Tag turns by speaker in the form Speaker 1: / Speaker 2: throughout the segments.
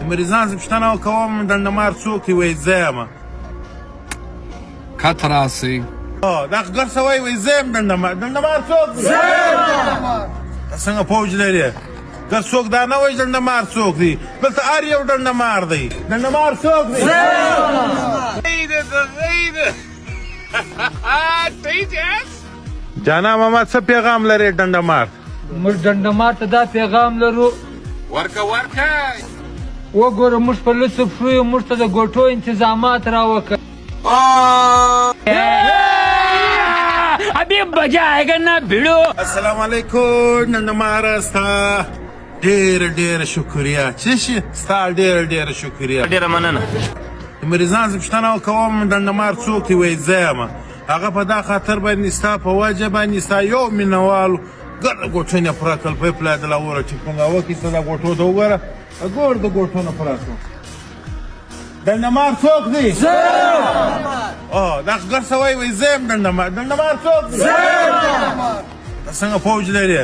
Speaker 1: مریضان زه پوښتنه کوم ډنډمار څوک دی؟ وایي زه یم.
Speaker 2: کت راسئ.
Speaker 1: دا ګر څه وایي؟ وایي زه یم ډنډمار. ډنډمار څوک دی؟ څنګه پوج لري؟ ګر څوک دا نه وایي ډنډمار څوک دی؟ دلته هر یو ډنډمار دی. ډنډمار څوک دی؟ جانا محمد څه پیغام لري ډنډمار؟
Speaker 3: موږ ډنډمار ته دا پیغام لرو،
Speaker 2: ورکه
Speaker 3: وګوره موږ په لسو پښو یو، موږ ته د ګوټو انتظامات راوکړه.
Speaker 4: अभी मजा आएगा ना भिड़ो.
Speaker 1: السلام علیکم ډنډمار، ستا ډېره شکریه. څه شي؟ ستا ډېره شکریه.
Speaker 4: ډېره مننه.
Speaker 1: د مریضان زه پوښتنه کوم ډنډمار څوک دی؟ وایي زه یم. هغه په دا خاطر باندې ستا په وجه باندې ستا یو مینوال ګرده ګوټونه پوره کړل. پیپ لا د لاوره چې څنګه وکړي دا ګوټو ته وګوره، ګور د ګوټونه پوره کړل. ډنډمار څوک دی؟ زه یم. دا ګر څه وایي؟ وایي زه یم ډنډمار. ډنډمار څوک دی؟ زه یم. څنګه پوج لري؟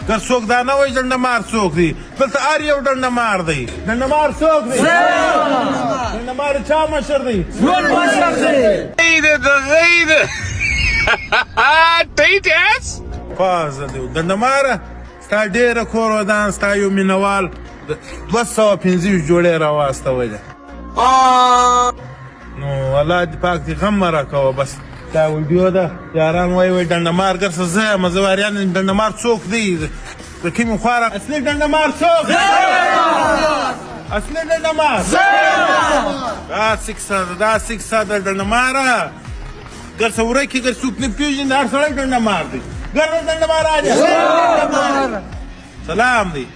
Speaker 1: ګر څوک دا نه وایي ډنډمار څوک دی؟ دلته هر یو ډنډمار دی. ډنډمار څوک دی؟ زه یم. ډنډمار چا مشر دی؟
Speaker 3: ټول مشر دی.
Speaker 1: فازه دی ډنډماره، ستا ډېره کور ودان، ستا یو مینوال 250 جوړې راواستولې. نو الله دې پاک دې غم مه راکوه. بس دا ویډیو ده، یاران وایي ډنډمار ګر څه زه یم. زه واریان ډنډمار څوک دی؟ د کومې خوا اصلي ډنډمار څوک دی؟ اصلي ډنډمار دا سکسه ده ډنډماره. ګر څه ورکې ګر څوک نه پېژني، هر سړی ډنډمار دی. ګر ډنډمار راځه. سلام دی.